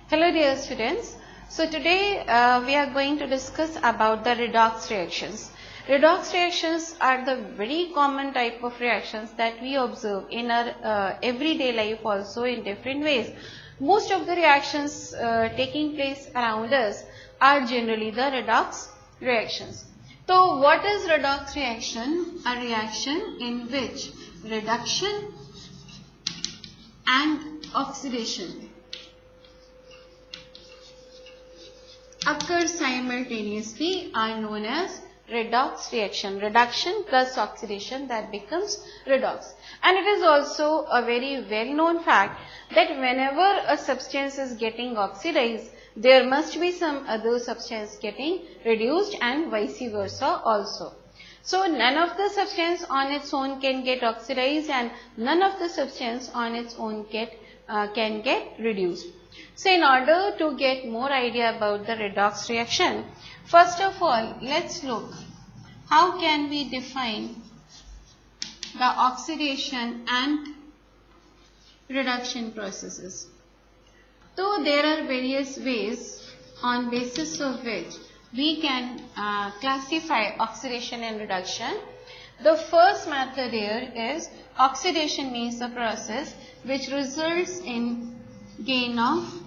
Hello dear students. So today we are going to discuss about the redox reactions. Redox reactions are the very common type of reactions that we observe in our everyday life also in different ways. Most of the reactions taking place around us are generally the redox reactions. So what is redox reaction? A reaction in which reduction and oxidation occur simultaneously are known as redox reaction. Reduction plus oxidation, that becomes redox. And it is also a very well known fact that whenever a substance is getting oxidized, there must be some other substance getting reduced and vice versa also. So none of the substance on its own can get oxidized and none of the substance on its own can get reduced. So in order to get more idea about the redox reaction, first of all, let's look how can we define the oxidation and reduction processes. So there are various ways on basis of which we can classify oxidation and reduction. The first method here is oxidation means the process which results in gain of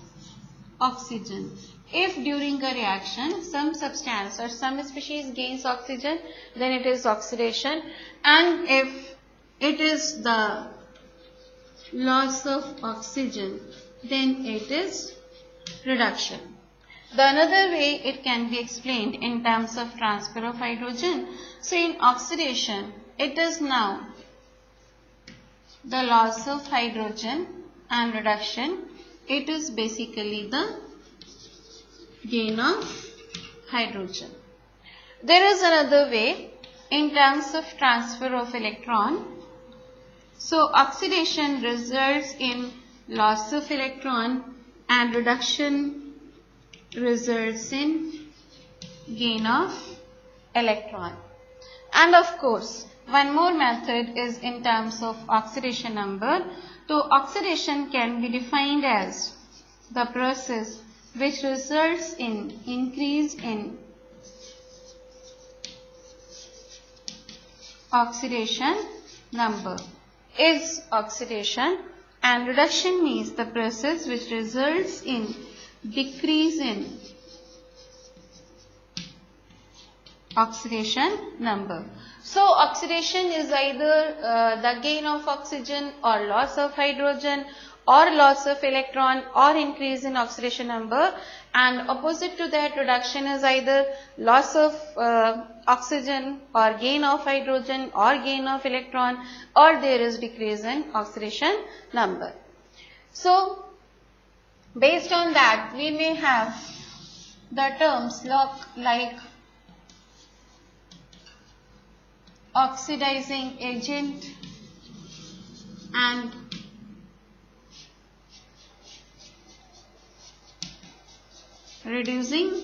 oxygen. If during a reaction some substance or some species gains oxygen, then it is oxidation, and if it is the loss of oxygen, then it is reduction. The another way it can be explained in terms of transfer of hydrogen. So in oxidation, it is now the loss of hydrogen, and reduction, it is basically the gain of hydrogen. There is another way in terms of transfer of electron. So oxidation results in loss of electron and reduction results in gain of electron. And of course, one more method is in terms of oxidation number. So oxidation can be defined as the process which results in increase in oxidation number is oxidation, and reduction means the process which results in decrease in oxidation number. So oxidation is either the gain of oxygen or loss of hydrogen or loss of electron or increase in oxidation number, and opposite to that, reduction is either loss of oxygen or gain of hydrogen or gain of electron, or there is decrease in oxidation number. So based on that, we may have the terms like oxidizing agent and reducing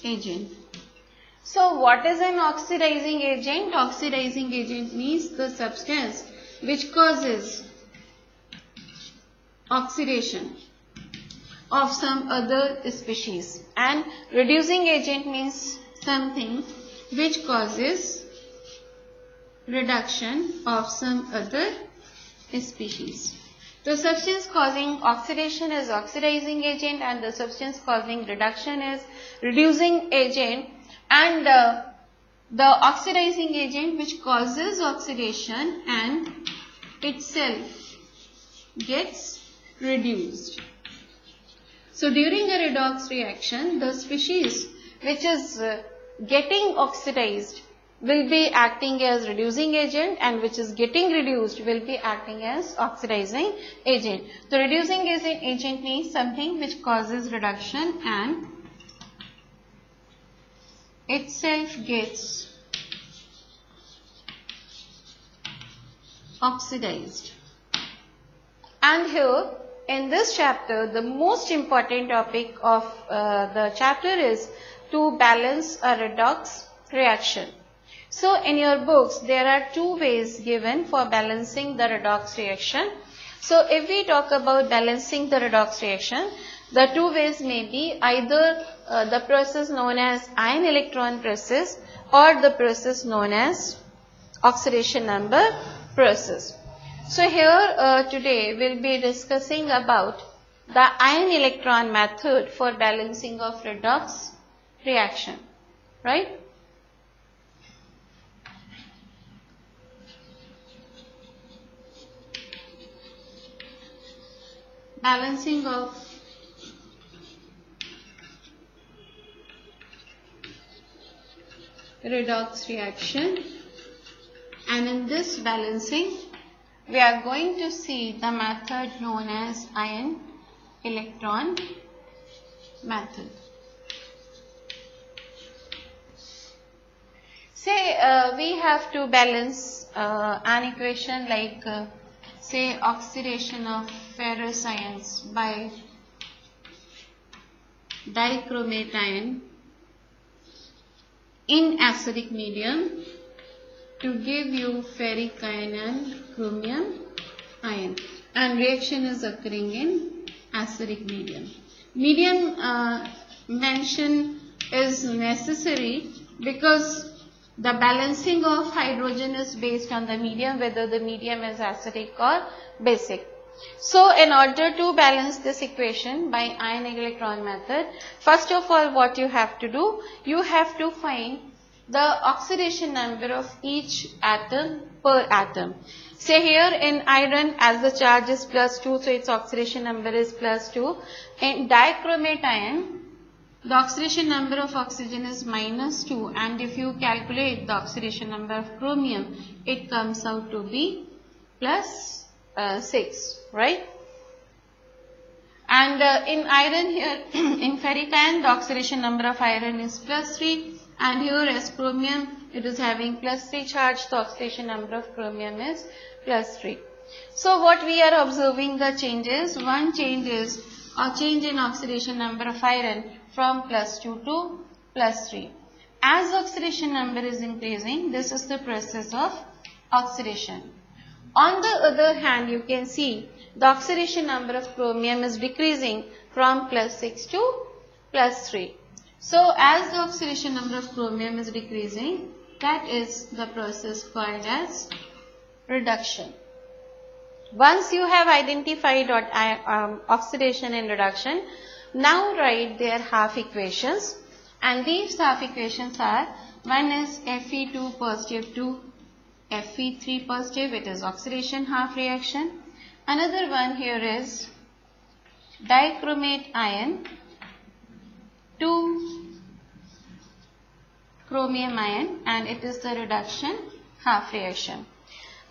agent. So what is an oxidizing agent? Oxidizing agent means the substance which causes oxidation of some other species, and reducing agent means something which causes reduction of some other species. The substance causing oxidation is oxidizing agent, and the substance causing reduction is reducing agent, and the oxidizing agent which causes oxidation and itself gets reduced. So during a redox reaction, the species which is getting oxidized will be acting as reducing agent, and which is getting reduced will be acting as oxidizing agent. So reducing agent means something which causes reduction and itself gets oxidized. And here in this chapter, the most important topic of the chapter is to balance a redox reaction. So in your books, there are two ways given for balancing the redox reaction. So if we talk about balancing the redox reaction, the two ways may be either the process known as ion electron process or the process known as oxidation number process. So here today we will be discussing about the ion electron method for balancing of redox reaction, right? Balancing of redox reaction, and in this balancing we are going to see the method known as ion electron method. Say we have to balance an equation like say oxidation of ferrous ions by dichromate ion in acidic medium to give you ferric ion and chromium ion, and reaction is occurring in acidic medium. Medium mention is necessary because the balancing of hydrogen is based on the medium, whether the medium is acidic or basic. So in order to balance this equation by ion electron method, first of all what you have to do, you have to find the oxidation number of each atom per atom. Say here in iron, as the charge is +2, so its oxidation number is +2. In dichromate ion, the oxidation number of oxygen is -2, and if you calculate the oxidation number of chromium, it comes out to be +6, right? And in iron here, in ferric ion, the oxidation number of iron is +3, and here as chromium, it is having +3 charge, the oxidation number of chromium is +3. So what we are observing the changes, one change is a change in oxidation number of iron from +2 to +3. As oxidation number is increasing, this is the process of oxidation. On the other hand, you can see the oxidation number of chromium is decreasing from +6 to +3. So as the oxidation number of chromium is decreasing, that is the process called as reduction. Once you have identified oxidation and reduction, now write their half equations, and these half equations are, one is Fe2 positive to Fe3 positive, it is oxidation half reaction. Another one here is dichromate ion to chromium ion, and it is the reduction half reaction.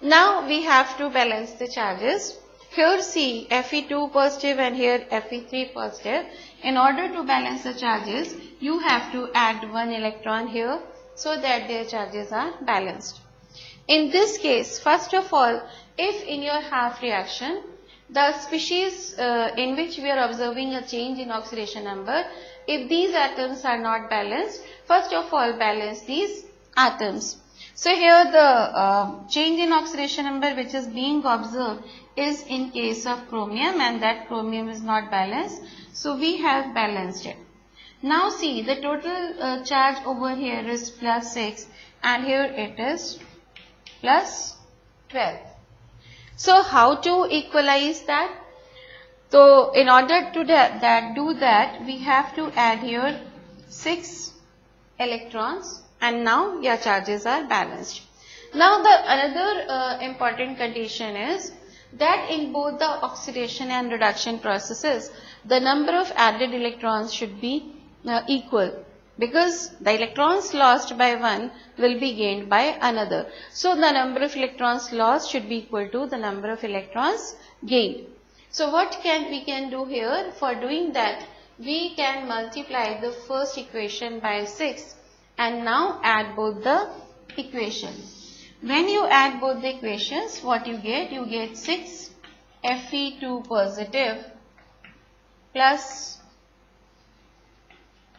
Now we have to balance the charges. Here see Fe2 positive and here Fe3 positive. In order to balance the charges, you have to add one electron here so that their charges are balanced. In this case, first of all, if in your half reaction, the species in which we are observing a change in oxidation number, if these atoms are not balanced, first of all balance these atoms. So here the change in oxidation number which is being observed is in case of chromium, and that chromium is not balanced. So we have balanced it. Now see, the total charge over here is +6 and here it is +12. So how to equalize that? So in order to do that, we have to add here 6 electrons, and now your charges are balanced. Now the another important condition is that in both the oxidation and reduction processes, the number of added electrons should be equal, because the electrons lost by one will be gained by another. So the number of electrons lost should be equal to the number of electrons gained. So what we can do here? For doing that, we can multiply the first equation by 6 and now add both the equations. When you add both the equations, what you get? You get 6 Fe2 positive plus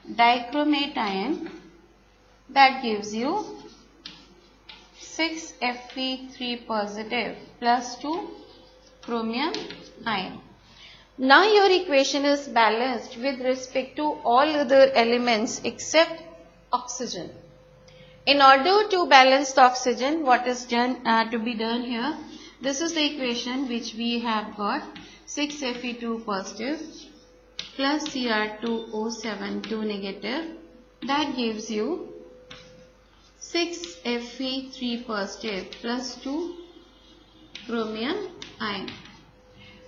dichromate ion, that gives you 6 Fe3 positive plus 2 chromium ion. Now your equation is balanced with respect to all other elements except oxygen. In order to balance the oxygen, what is done to be done here? This is the equation which we have got: 6Fe2 positive plus Cr2O7 2 negative. That gives you 6Fe3 positive plus 2 chromium ion.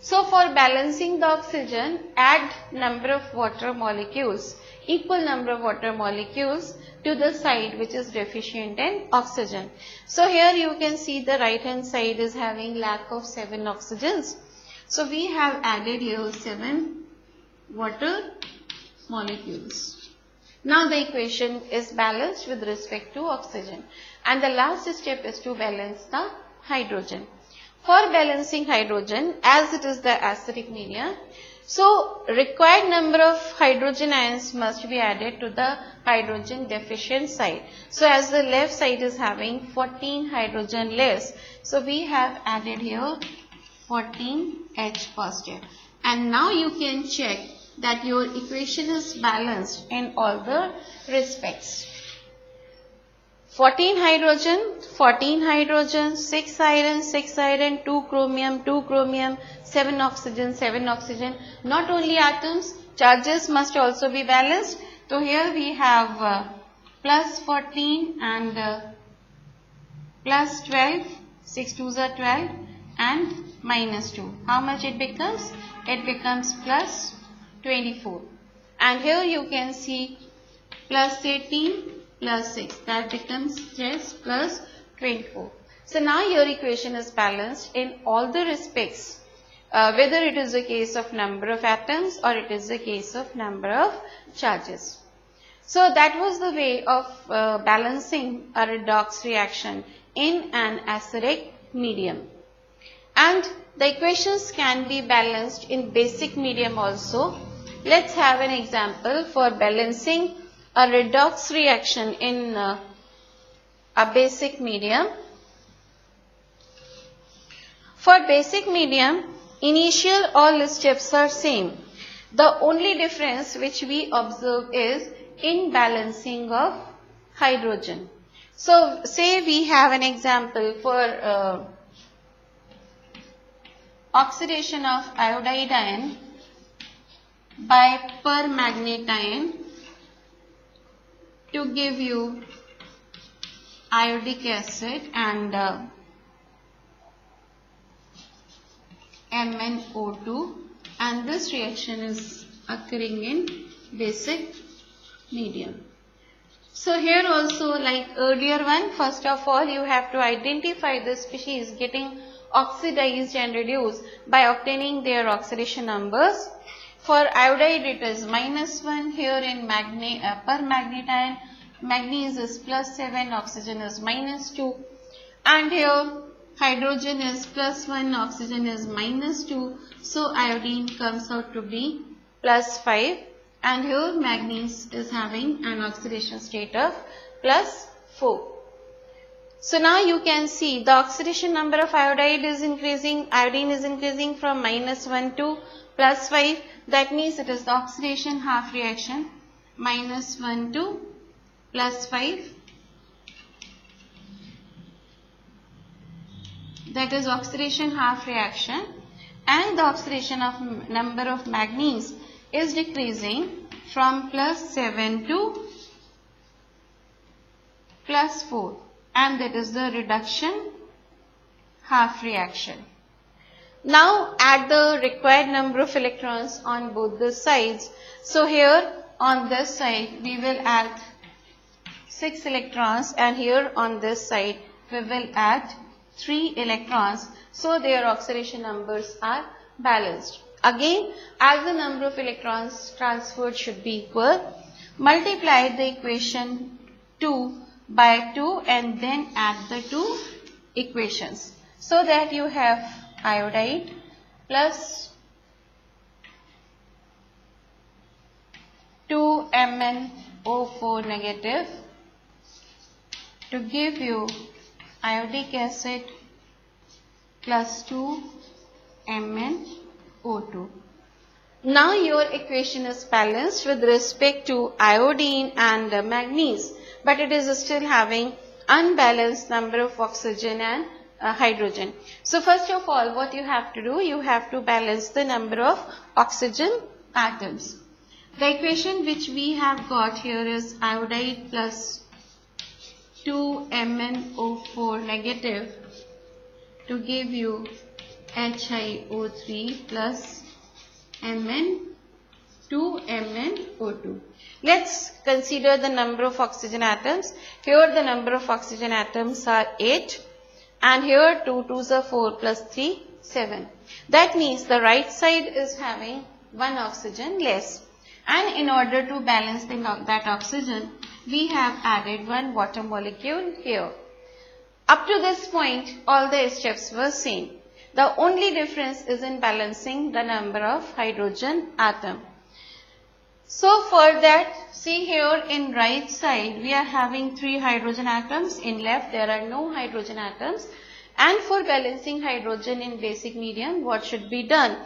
So for balancing the oxygen, add number of water molecules, equal number of water molecules to the side which is deficient in oxygen. So here you can see the right hand side is having lack of 7 oxygens. So we have added here 7 water molecules. Now the equation is balanced with respect to oxygen, and the last step is to balance the hydrogen. For balancing hydrogen, as it is the acidic medium, so required number of hydrogen ions must be added to the hydrogen deficient side. So as the left side is having 14 hydrogen less, so we have added here 14 H positive. And now you can check that your equation is balanced in all the respects. 14 hydrogen, 6 iron, 2 chromium, 7 oxygen. Not only atoms, charges must also be balanced. So here we have plus 14 and plus 12, 6 2s are 12 and minus 2. How much it becomes? It becomes plus 24. And here you can see plus 18 plus 6, that becomes just plus 24. So now your equation is balanced in all the respects, whether it is a case of number of atoms or it is a case of number of charges. So that was the way of balancing a redox reaction in an acidic medium. And the equations can be balanced in basic medium also. Let's have an example for balancing a redox reaction in a basic medium. For basic medium, initial all steps are same. The only difference which we observe is in balancing of hydrogen. So say we have an example for oxidation of iodide ion by permanganate ion to give you iodic acid and MnO2, and this reaction is occurring in basic medium. So here also, like earlier one, first of all you have to identify the species getting oxidized and reduced by obtaining their oxidation numbers. For iodide it is -1, here in permanganate ion, manganese is +7, oxygen is -2, and here hydrogen is +1, oxygen is -2, so iodine comes out to be +5, and here manganese is having an oxidation state of +4. So now you can see the oxidation number of iodine is increasing from -1 to +5. That means it is the oxidation half reaction, -1 to +5. That is oxidation half reaction, and the oxidation of number of manganese is decreasing from +7 to +4, and that is the reduction half reaction. Now add the required number of electrons on both the sides. So here on this side we will add 6 electrons, and here on this side we will add 3 electrons. So their oxidation numbers are balanced. Again, as the number of electrons transferred should be equal, multiply the equation 2 by 2 and then add the two equations, so that you have iodide plus 2 MnO4 negative to give you iodic acid plus 2 MnO2. Now your equation is balanced with respect to iodine and manganese, but it is still having unbalanced number of oxygen and hydrogen. So first of all, what you have to do, you have to balance the number of oxygen atoms. The equation which we have got here is iodide plus 2MnO4 negative to give you HiO3 plus Mn2MnO2. Let's consider the number of oxygen atoms. Here the number of oxygen atoms are 8 and here 2 2s are 4 plus 3 7. That means the right side is having 1 oxygen less, and in order to balance that oxygen we have added 1 water molecule here. Up to this point all the steps were same. The only difference is in balancing the number of hydrogen atom. So for that, see here in right side we are having 3 hydrogen atoms, in left there are no hydrogen atoms, and for balancing hydrogen in basic medium, what should be done?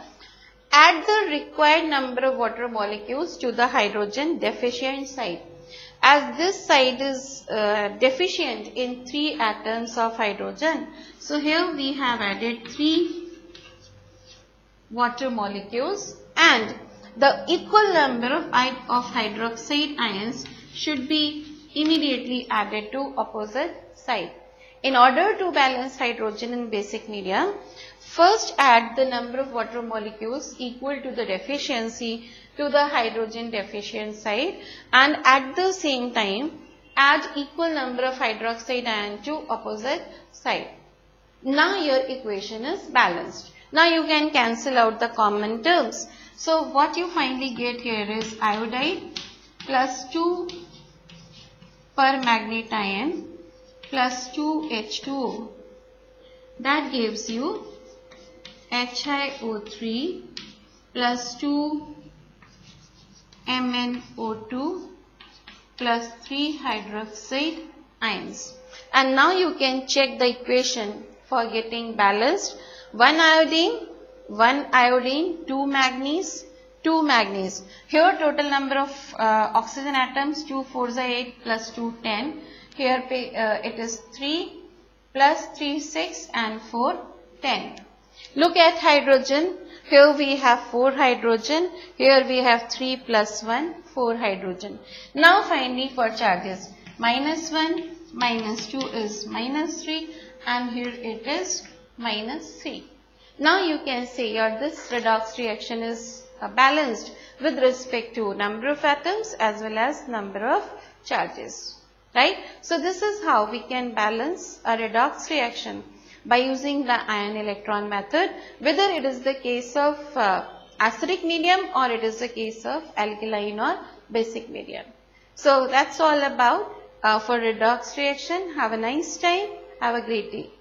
Add the required number of water molecules to the hydrogen deficient side. As this side is deficient in 3 atoms of hydrogen, so here we have added 3 water molecules, and the equal number of hydroxide ions should be immediately added to opposite side. In order to balance hydrogen in basic medium, first add the number of water molecules equal to the deficiency to the hydrogen deficient side, and at the same time add equal number of hydroxide ion to opposite side. Now your equation is balanced. Now you can cancel out the common terms. So what you finally get here is iodide plus 2 permanganate ion plus 2 H2O. That gives you HiO3 plus 2 MnO2 plus 3 hydroxide ions. And now you can check the equation for getting balanced. 1 iodine, 2 manganese, 2 manganese. Here total number of oxygen atoms, 2 4s are 8 plus 2 10. Here it is 3 plus 3 6 and 4 10. Look at hydrogen. Here we have 4 hydrogen. Here we have 3 plus 1, 4 hydrogen. Now finally for charges. Minus 1, minus 2 is minus 3, and here it is minus 3. Now you can say this redox reaction is balanced with respect to number of atoms as well as number of charges. Right? So this is how we can balance a redox reaction by using the ion electron method, whether it is the case of acidic medium or it is the case of alkaline or basic medium. So that's all about for redox reaction. Have a nice time. Have a great day.